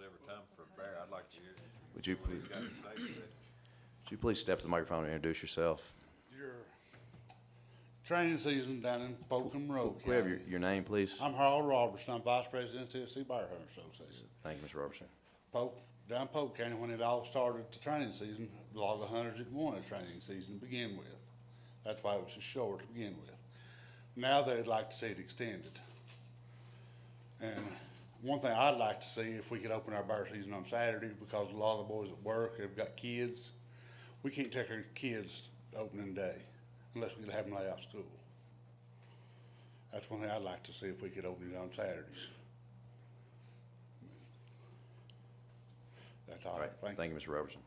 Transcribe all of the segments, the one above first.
every time for a bear. I'd like to hear Would you what please, he's got to say today. would you please step to the microphone and introduce yourself? Your training season down in Polk and Monroe Could we have County. your name, please? I'm Harold Robertson. I'm Vice President of the Tennessee Bear Hunter Association. Thank you, Mr. Robertson. Down Polk County, when it all started, the training season, a lot of the hunters didn't want a training season to begin with. That's why it was so short to begin with. Now they'd like to see it extended. And one thing I'd like to see, if we could open our bear season on Saturday, because a lot of the boys at work have got kids. We can't take our kids opening day unless we can have them lay out school. That's one thing I'd like to see, if we could open it on Saturdays. That's all. All right, thank you, Mr. Robertson.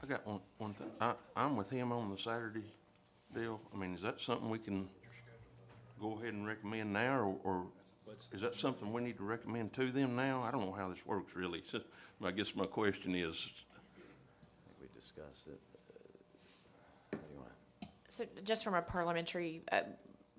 I got one thing. I'm with him on the Saturday deal. I mean, is that something we can go ahead and recommend now, or is that something we need to recommend to them now? I don't know how this works really. So I guess my question is, I think we discussed it. What do you want? So just from a parliamentary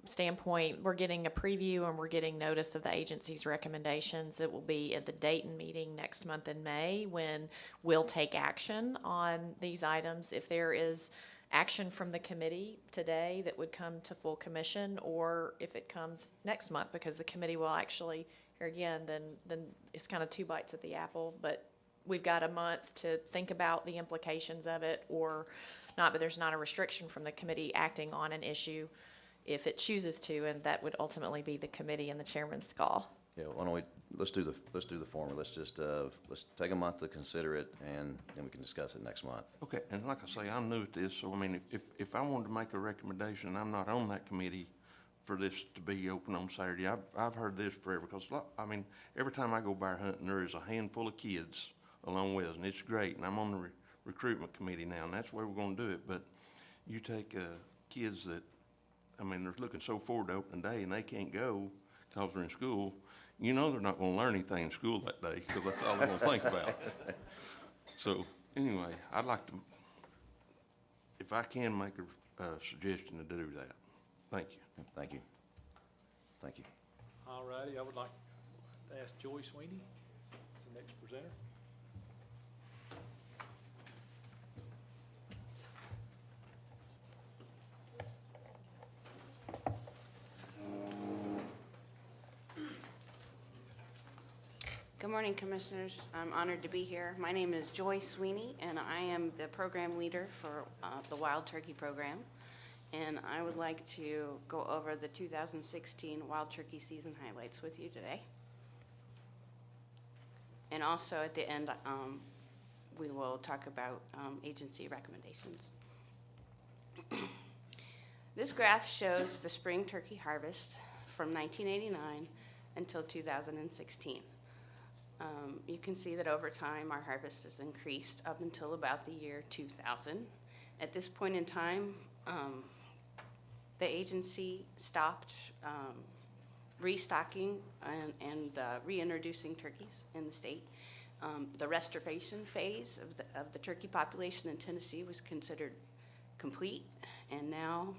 standpoint, we're getting a preview and we're getting notice of the agency's recommendations. It will be at the Dayton meeting next month in May when we'll take action on these items. If there is action from the committee today that would come to full commission, or if it comes next month, because the committee will actually, here again, then it's kind of two bites at the apple, but we've got a month to think about the implications of it or not, but there's not a restriction from the committee acting on an issue if it chooses to, and that would ultimately be the committee and the chairman's call. Yeah, why don't we, let's do the former. Let's just, let's take a month to consider it, and then we can discuss it next month. okay, and like I say, I'm new at this, so I mean, if I wanted to make a recommendation, and I'm not on that committee for this to be open on Saturday, I've heard this forever, because, I mean, every time I go bear hunting, there is a handful of kids along with us, and it's great, and I'm on the recruitment committee now, and that's where we're gonna do it, but you take, kids that, I mean, they're looking so forward to opening day, and they can't go because they're in school, you know they're not gonna learn anything in school that day, because that's all they're gonna think about. So, anyway, I'd like to, if I can make a suggestion to do that. Thank you. Thank you. Thank you. All righty, I would like to ask Joy Sweeney, as the next presenter. Good morning, Commissioners. I'm honored to be here. My name is Joy Sweeney, and I am the program leader for the Wild Turkey Program. And I would like to go over the 2016 Wild Turkey season highlights with you today. And also at the end, we will talk about agency recommendations. This graph shows the spring turkey harvest from 1989 until 2016. You can see that over time, our harvest has increased up until about the year 2000. At this point in time, the agency stopped restocking and reintroducing turkeys in the state. The restoration phase of the turkey population in Tennessee was considered complete, and now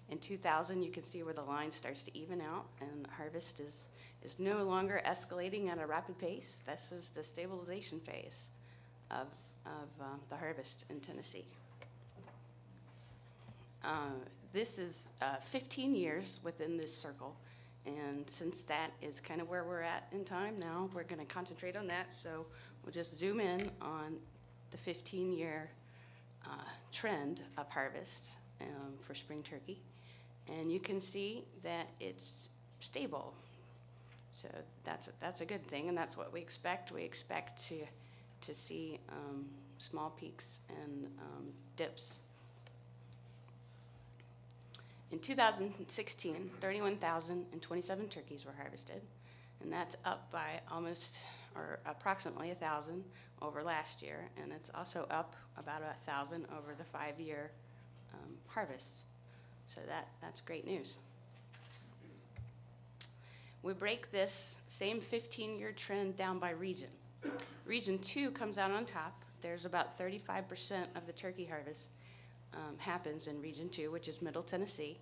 in 2000, you can see where the line starts to even out, and harvest is no longer escalating at a rapid pace. This is the stabilization phase of the harvest in Tennessee. This is 15 years within this circle, and since that is kind of where we're at in time now, we're going to concentrate on that, so we'll just zoom in on the 15-year trend of harvest for spring turkey, and you can see that it's stable. So that's a good thing, and that's what we expect. We expect to see small peaks and dips. In 2016, 31,027 turkeys were harvested, and that's up by almost or approximately 1,000 over last year, and it's also up about 1,000 over the 5-year harvest. So that's great news. We break this same 15-year trend down by region. Region 2 comes out on top. There's about 35% of the turkey harvest happens in Region 2, which is Middle Tennessee.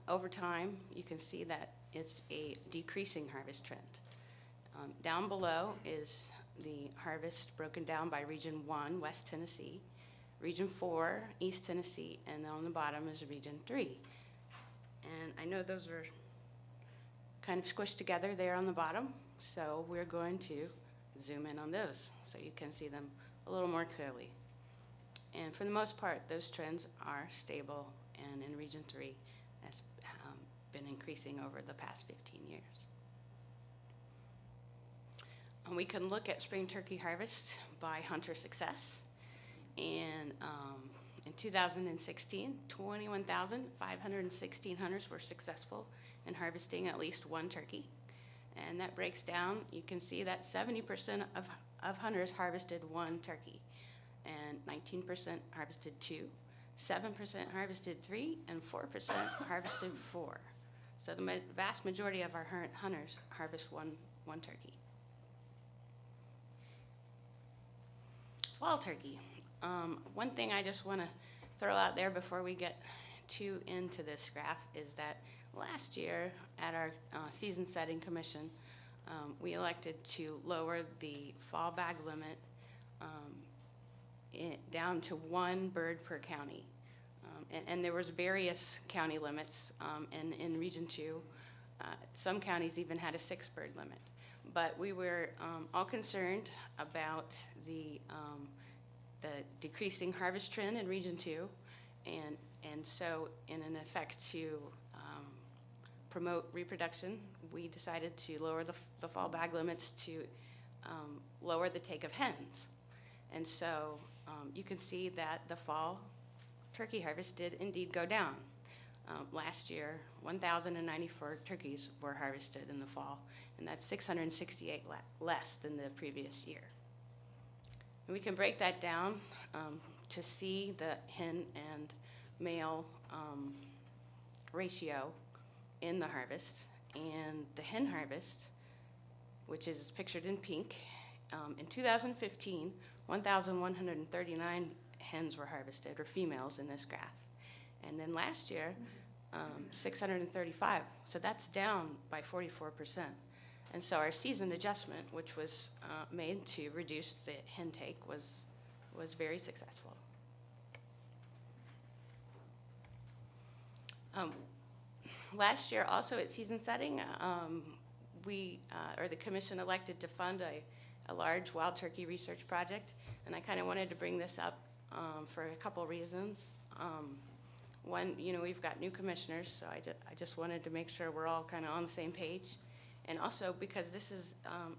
Over time, you can see that it's a decreasing harvest trend. Down below is the harvest broken down by Region 1, West Tennessee, Region 4, East Tennessee, and then on the bottom is Region 3. And I know those are kind of squished together there on the bottom, so we're going to zoom in on those so you can see them a little more clearly. And for the most part, those trends are stable, and in Region 3 has been increasing over the past 15 years. And we can look at spring turkey harvest by hunter success. And in 2016, 21,516 hunters were successful in harvesting at least one turkey. And that breaks down, you can see that 70% of hunters harvested one turkey, and 19% harvested two, 7% harvested three, and 4% harvested four. So the vast majority of our hunters harvest one turkey. Fall turkey. One thing I just want to throw out there before we get too into this graph is that last year at our season setting commission, we elected to lower the fall bag limit down to one bird per county. And there was various county limits in Region 2. Some counties even had a 6-bird limit. But we were all concerned about the decreasing harvest trend in Region 2. And so in an effect to promote reproduction, we decided to lower the fall bag limits to lower the take of hens. And so you can see that the fall turkey harvest did indeed go down. Last year, 1,094 turkeys were harvested in the fall, and that's 668 less than the previous year. And we can break that down to see the hen and male ratio in the harvest. And the hen harvest, which is pictured in pink, in 2015, 1,139 hens were harvested, or females in this graph. And then last year, 635. So that's down by 44%. And so our season adjustment, which was made to reduce the hen take, was very successful. Last year, also at season setting, the commission elected to fund a large wild turkey research project, and I kind of wanted to bring this up for a couple reasons. One, we've got new commissioners, so I just wanted to make sure we're all kind of on the same page, and also because this is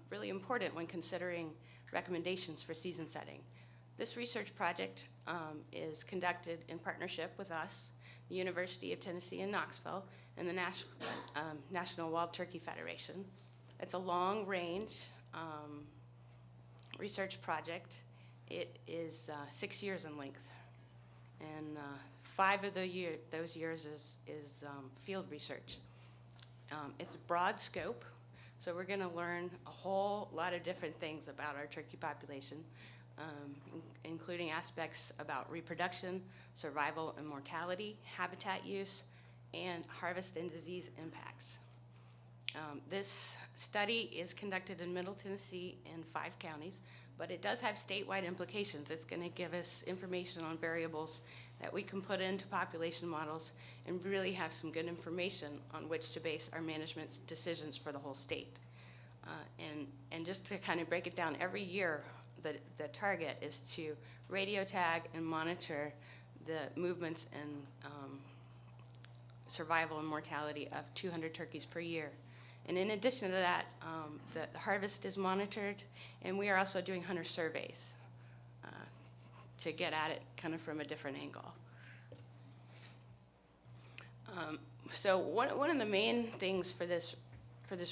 really important when considering recommendations for season setting. This research project is conducted in partnership with us, the University of Tennessee in Knoxville, and the National Wild Turkey Federation. It's a long-range research project. It is 6 years in length, and 5 of those years is field research. It's a broad scope, so we're going to learn a whole lot of different things about our turkey population, including aspects about reproduction, survival and mortality, habitat use, and harvest and disease impacts. This study is conducted in Middle Tennessee in 5 counties, but it does have statewide implications. It's going to give us information on variables that we can put into population models and really have some good information on which to base our management decisions for the whole state. And just to kind of break it down, every year the target is to radio tag and monitor the movements and survival and mortality of 200 turkeys per year. And in addition to that, the harvest is monitored, and we are also doing hunter surveys to get at it kind of from a different angle. So one of the main things for this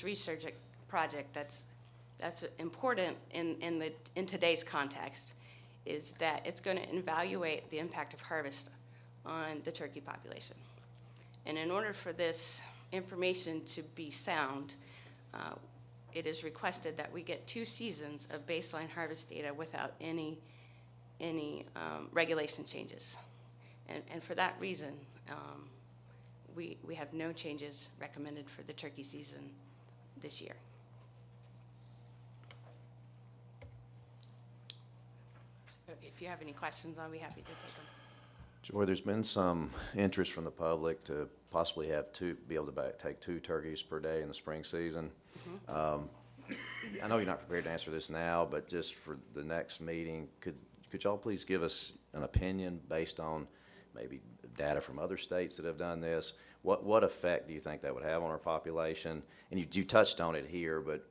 research project that's important in today's context is that it's going to evaluate the impact of harvest on the turkey population. And in order for this information to be sound, it is requested that we get 2 seasons of baseline harvest data without any regulation changes. And for that reason, we have no changes recommended for the turkey season this year. So if you have any questions, I'll be happy to take them. Joy, there's been some interest from the public to possibly be able to take 2 turkeys per day in the spring season. I know you're not prepared to answer this now, but just for the next meeting, could y'all please give us an opinion based on maybe data from other states that have done this? What effect do you think that would have on our population? And you touched on it here, but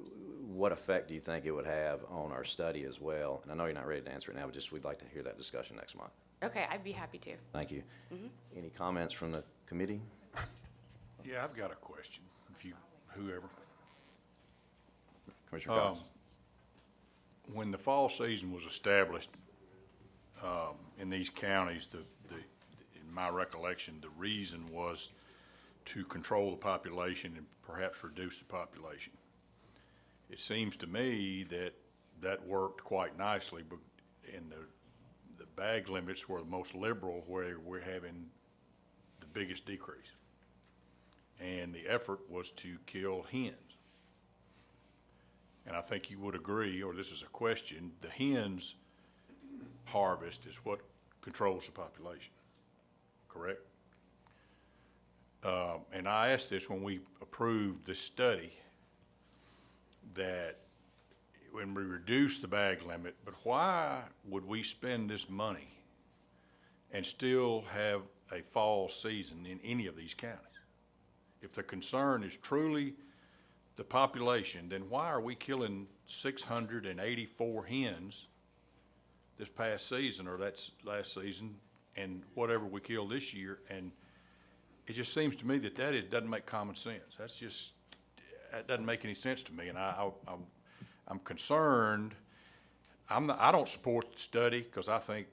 what effect do you think it would have on our study as well? And I know you're not ready to answer it now, but just we'd like to hear that discussion next month. Okay, I'd be happy to. Thank you. Any comments from the committee? Yeah, I've got a question, whoever. Commissioner Cox? When the fall season was established, in these counties, in my recollection, the reason was to control the population and perhaps reduce the population. It seems to me that worked quite nicely, but in the bag limits were the most liberal, where we're having the biggest decrease. And the effort was to kill hens. And I think you would agree, or this is a question, the hens harvest is what controls the population, correct? And I asked this when we approved this study, that when we reduce the bag limit, but why would we spend this money and still have a fall season in any of these counties? If the concern is truly the population, then why are we killing 684 hens this past season, or that's last season, and whatever we killed this year? And it just seems to me that doesn't make common sense. That doesn't make any sense to me, and I'm concerned. I don't support the study because I think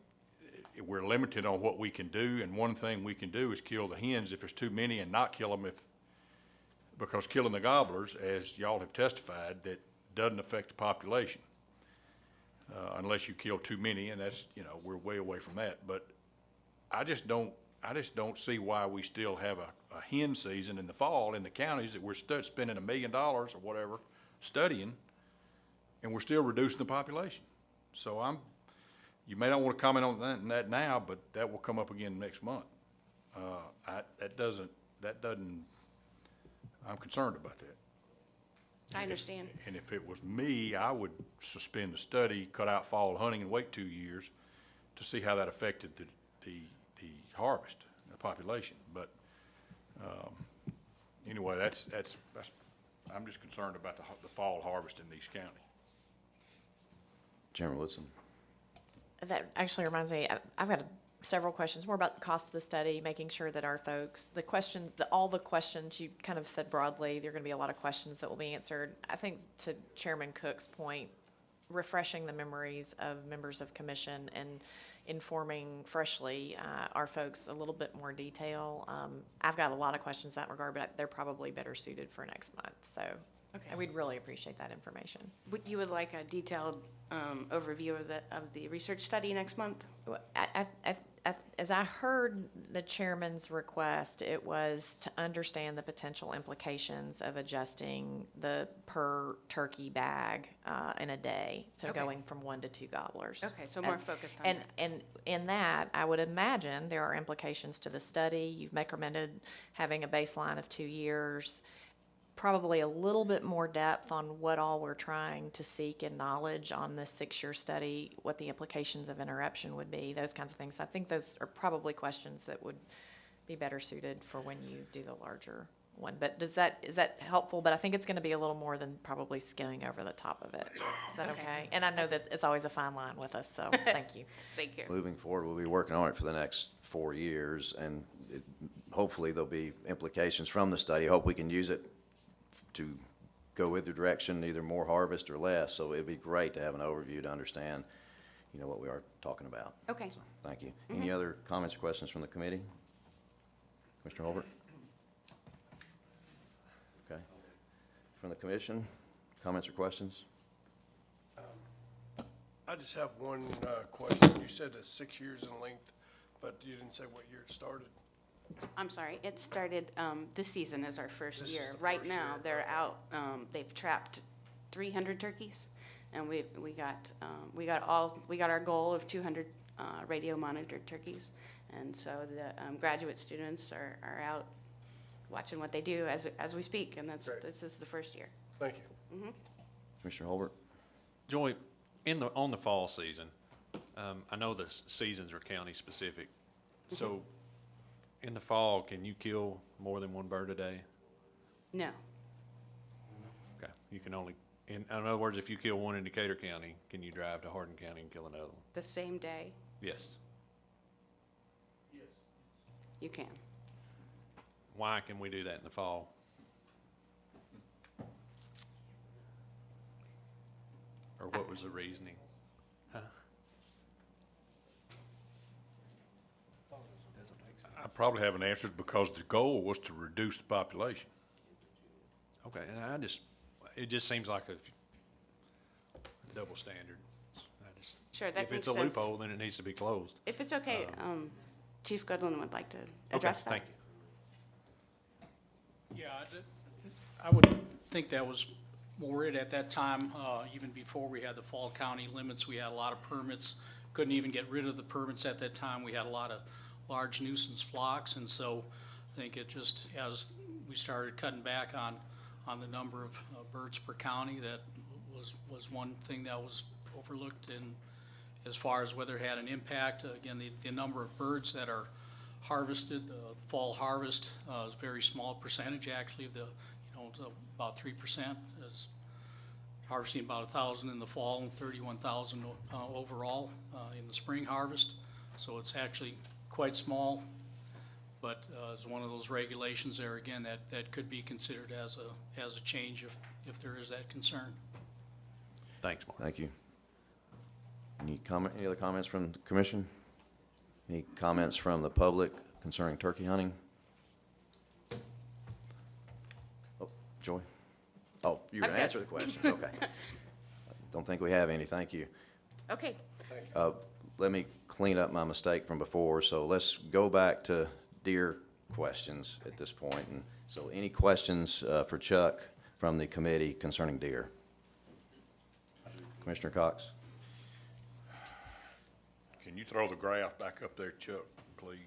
we're limited on what we can do, and one thing we can do is kill the hens if there's too many, and not kill them because killing the gobblers, as y'all have testified, that doesn't affect the population unless you kill too many, and that's, we're way away from that. But I just don't see why we still have a hen season in the fall in the counties that we're spending $1 million or whatever studying, and we're still reducing the population. So you may not want to comment on that now, but that will come up again next month. I'm concerned about that. I understand. And if it was me, I would suspend the study, cut out fall hunting, and wait 2 years to see how that affected the harvest, the population. But anyway, that's I'm just concerned about the fall harvest in these counties. Chairman Woodson? That actually reminds me, I've got several questions, more about the cost of the study, making sure that our folks, all the questions you kind of said broadly, there are going to be a lot of questions that will be answered. I think to Chairman Cook's point, refreshing the memories of members of commission and informing freshly our folks a little bit more detail. I've got a lot of questions in that regard, but they're probably better suited for next month. So Okay. we'd really appreciate that information. You would like a detailed overview of the research study next month? As I heard the chairman's request, it was to understand the potential implications of adjusting the per turkey bag in a day, so Okay. going from 1 to 2 gobblers. Okay, so more focused on and, that. And in that, I would imagine there are implications to the study. You've recommended having a baseline of 2 years, probably a little bit more depth on what all we're trying to seek in knowledge on this 6-year study, what the implications of interruption would be, those kinds of things. I think those are probably questions that would be better suited for when you do the larger one. But is that helpful? But I think it's going to be a little more than probably skimming over the top of it. Is that okay? And I know that it's always a fine line with us, so thank you. Thank you. Moving forward, we'll be working on it for the next 4 years, and hopefully there'll be implications from the study. I hope we can use it to go with the direction, either more harvest or less. So it'd be great to have an overview to understand, what we are talking about. Okay. So, thank you. Any other comments or questions from the committee? Commissioner Holbert? Okay. From the commission, comments or questions? I just have one question. You said it's 6 years in length, but you didn't say what year it started. I'm sorry, it started, this season is our first This is year. the Right first now, year. they're out, they've trapped 300 turkeys, and we got our goal of 200 radio monitored turkeys. And so the graduate students are out watching what they do as we speak, and this is the first year. Thank you. Commissioner Holbert? Joy, on the fall season, I know the seasons are county specific. So in the fall, can you kill more than one bird a day? No, Okay, you can only, in other words, if you kill one in Decatur County, can you drive to Hardin County and kill another one? the same day, Yes. you can. Why can we do that in the fall? Or what was the reasoning? Huh? I probably have an answer because the goal was to reduce the population. Okay, and it just seems like a double standard. Sure, that If it's makes a sense. loophole, then it needs to be closed. If it's okay, Chief Goodland would like to address that. Okay, thank you. Yeah, I would think that was more it at that time, even before we had the fall county limits. We had a lot of permits, couldn't even get rid of the permits at that time. We had a lot of large nuisance flocks, and so I think it just, as we started cutting back on the number of birds per county, that was one thing that was overlooked. And as far as whether it had an impact, again, the number of birds that are harvested, the fall harvest is a very small percentage actually of about 3% is harvesting about 1,000 in the fall and 31,000 overall in the spring harvest. So it's actually quite small, but it's one of those regulations there again that could be considered as a change if there is that concern. Thanks, Mark. Thank you. Any other comments from the commission? Any comments from the public concerning turkey hunting? Oh, Joy? Oh, you're I'm gonna good. answer the questions, okay. Don't think we have any, thank you. Okay, Let me clean up my mistake from before, so let's go back to deer questions at this point. And so any questions for Chuck from the committee concerning deer? Commissioner Cox? Can you throw the graph back up there, Chuck, please?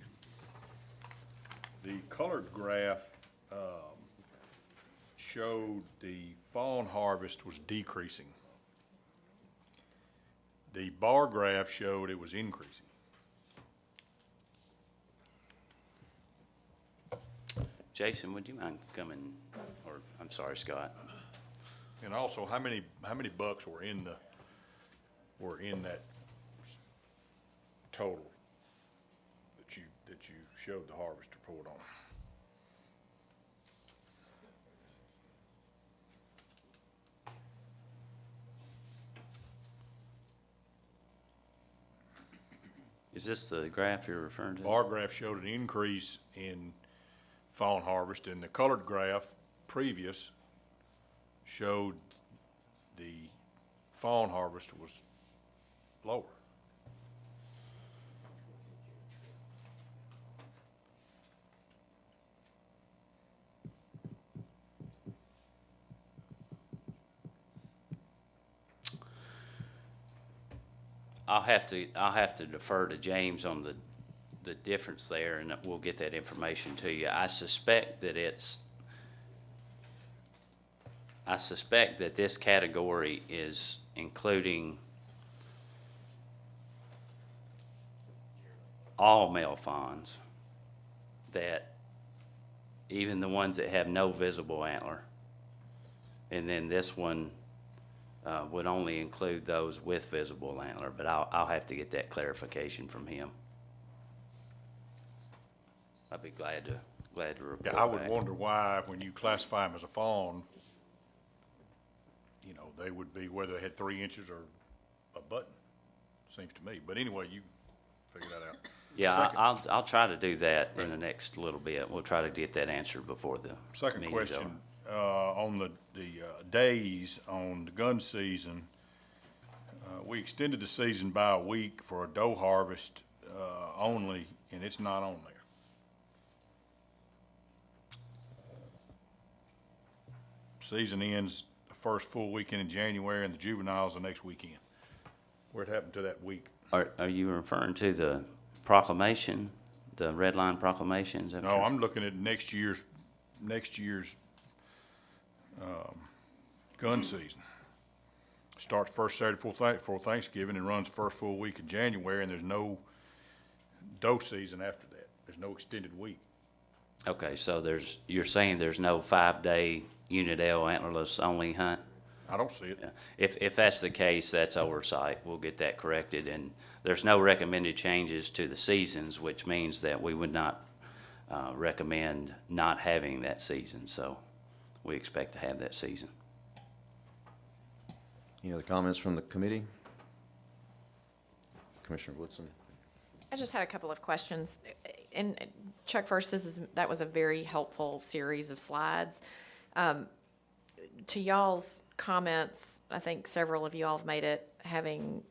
The colored graph showed the fawn harvest was decreasing. The bar graph showed it was increasing. Jason, would you mind coming, or, I'm sorry, Scott? And also, how many bucks were in that total that you showed the harvest report on? Is this the graph you're referring to? Bar graph showed an increase in fawn harvest, and the colored graph previous showed the fawn harvest was lower. I'll have to defer to James on the difference there, and we'll get that information to you. I suspect that this category is including all male fawns, that even the ones that have no visible antler. And then this one would only include those with visible antler, but I'll have to get that clarification from him. I'd be glad to report Yeah, I would back. wonder why, when you classify them as a fawn, they would be whether they had 3 inches or a button, seems to me. But anyway, you figure that out. Yeah, Second- I'll try to do that in the next little bit. We'll try to get that answered before the Second meeting's over. question, on the days on the gun season, we extended the season by a week for a doe harvest only, and it's not on there. Season ends the first full weekend in January, and the juveniles the next weekend. Where'd happen to that week? Are you referring to the proclamation, the red line proclamation? Is that what No, you're- I'm looking at next year's, gun season. Starts first Saturday before Thanksgiving and runs first full week of January, and there's no doe season after that. There's no extended week. Okay, so you're saying there's no 5-day unit L antlerless only hunt? I don't see it. Yeah. If that's the case, that's oversight. We'll get that corrected. And there's no recommended changes to the seasons, which means that we would not recommend not having that season. So we expect to have that season. Any other comments from the committee? Commissioner Woodson? I just had a couple of questions. And Chuck, first, that was a very helpful series of slides. To y'all's comments, I think several of you all have made it, having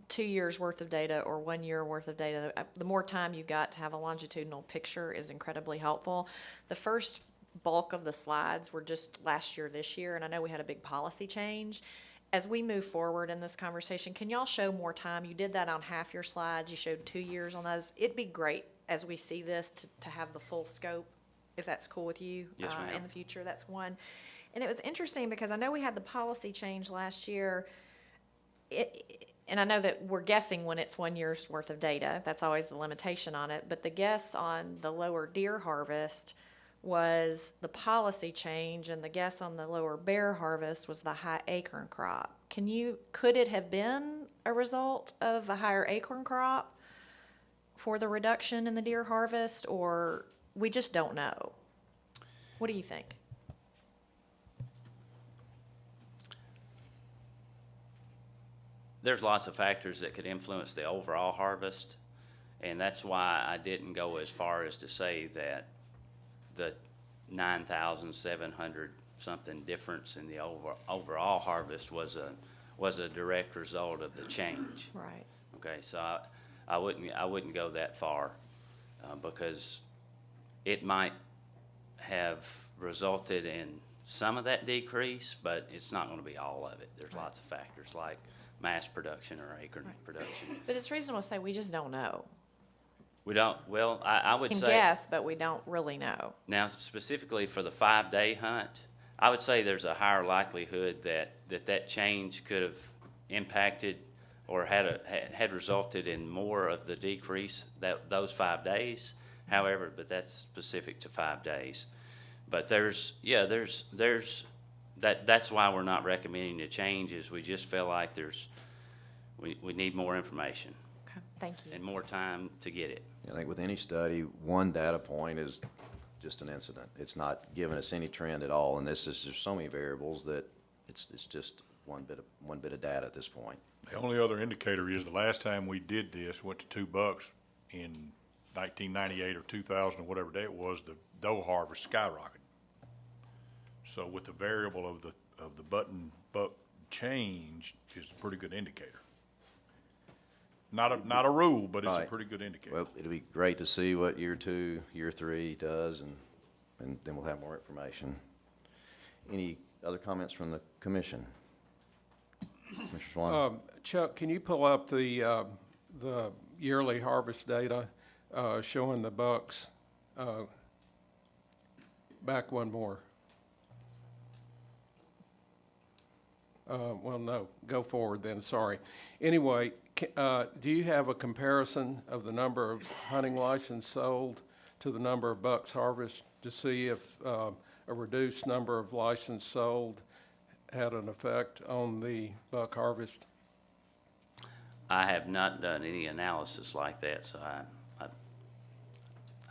2 years worth of data or 1 year worth of data, the more time you've got to have a longitudinal picture is incredibly helpful. The first bulk of the slides were just last year, this year, and I know we had a big policy change. As we move forward in this conversation, can y'all show more time? You did that on half your slides. You showed 2 years on those. It'd be great as we see this to have the full scope, if that's cool with you. Yes, ma'am. In the future, that's one. And it was interesting because I know we had the policy change last year. And I know that we're guessing when it's 1 year's worth of data. That's always the limitation on it. But the guess on the lower deer harvest was the policy change, and the guess on the lower bear harvest was the high acorn crop. Could it have been a result of a higher acorn crop for the reduction in the deer harvest, or we just don't know? What do you think? There's lots of factors that could influence the overall harvest, and that's why I didn't go as far as to say that the 9,700 something difference in the overall harvest was a direct result of the change. Right. Okay, so I wouldn't go that far, because it might have resulted in some of that decrease, but it's not gonna be all of it. There's lots of factors like mass production or acorn production. But it's reasonable to say we just don't know. We don't, well, I would We can say. guess, but we don't really know. Now, specifically for the 5-day hunt, I would say there's a higher likelihood that change could have impacted or had resulted in more of the decrease those 5 days. However, but that's specific to 5 days. But that's why we're not recommending a change, is we just feel like we need more information Okay, thank you. and more time to get it. I think with any study, one data point is just an incident. It's not giving us any trend at all, and there's so many variables that it's just one bit of data at this point. The only other indicator is the last time we did this, went to $2 in 1998 or 2000 or whatever day it was, the doe harvest skyrocketed. So with the variable of the button buck change is a pretty good indicator. Not a rule, but it's a Right. pretty good indicator. Well, it'll be great to see what year 2, year 3 does, and then we'll have more information. Any other comments from the commission? Mr. Swan? Chuck, can you pull up the yearly harvest data showing the bucks? Back one more. Well, no, go forward then, sorry. Anyway, do you have a comparison of the number of hunting licenses sold to the number of bucks harvested to see if a reduced number of licenses sold had an effect on the buck harvest? I have not done any analysis like that, so I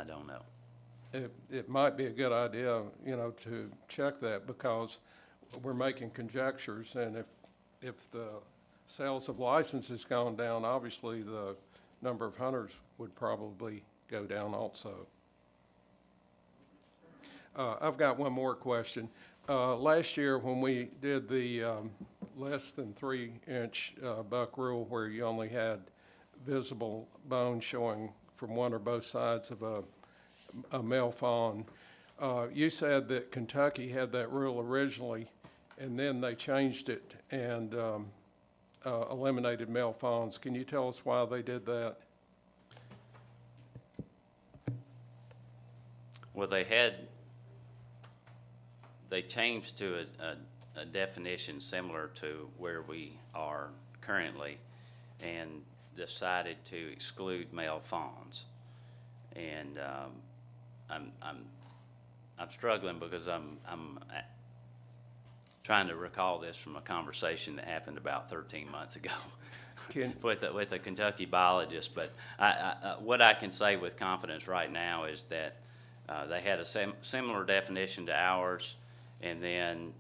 don't know. It might be a good idea, to check that, because we're making conjectures, and if the sales of licenses gone down, obviously the number of hunters would probably go down also. I've got one more question. Last year, when we did the less than 3-inch buck rule, where you only had visible bone showing from one or both sides of a male fawn, You said that Kentucky had that rule originally, and then they changed it and eliminated mail phones. Can you tell us why they did that? Well, they changed to a definition similar to where we are currently and decided to exclude mail phones. And I'm struggling because I'm trying to recall this from a conversation that happened about 13 months ago with a Kentucky biologist. But what I can say with confidence right now is that they had a similar definition to ours, and then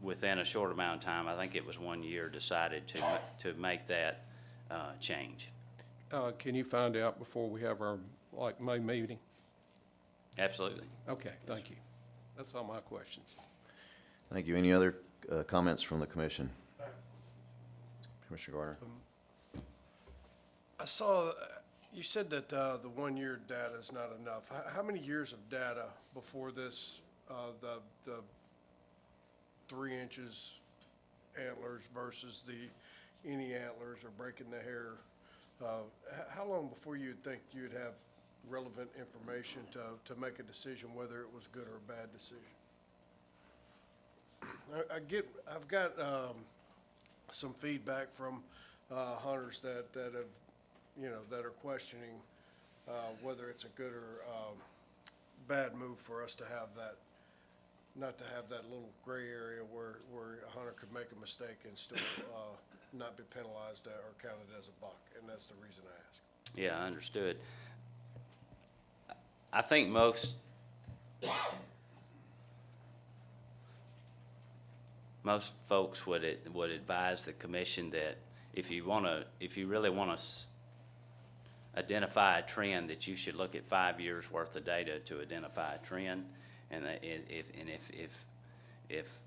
within a short amount of time, I think it was 1 year, decided to make that change. Can you find out before we have our, May meeting? Absolutely. Okay, thank you. That's all my questions. Thank you. Any other comments from the commission? Commissioner Gardner? I saw, you said that the 1 year data is not enough. How many years of data before this, the 3 inches antlers versus any antlers or breaking the hair? How long before you'd think you'd have relevant information to make a decision whether it was good or a bad decision? I've got some feedback from hunters that have, that are questioning whether it's a good or bad move for us to have that, not to have that little gray area where a hunter could make a mistake and still not be penalized or counted as a buck, and that's the reason I ask. Yeah, understood. I think most folks would advise the commission that if you really want to identify a trend, that you should look at 5 years worth of data to identify a trend. And if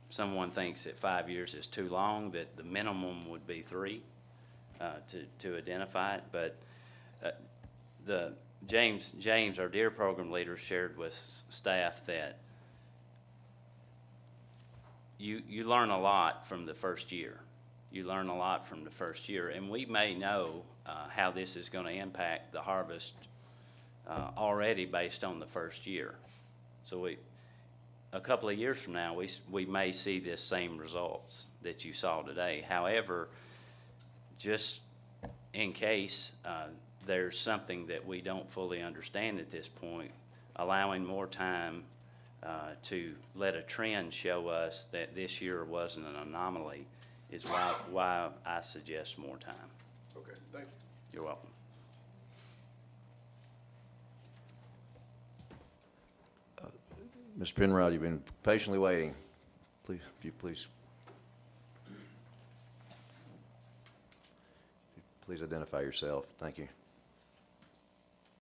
someone thinks that 5 years is too long, that the minimum would be 3 to identify it. But James, our deer program leader, shared with staff that you learn a lot from the first year. You learn a lot from the first year, and we may know how this is going to impact the harvest already based on the first year. So a couple of years from now, we may see this same results that you saw today. However, just in case there's something that we don't fully understand at this point, allowing more time to let a trend show us that this year wasn't an anomaly is why I suggest more time. Okay, thank you. You're welcome. Mr. Penrod, you've been patiently waiting. Please, if you please. Please identify yourself. Thank you.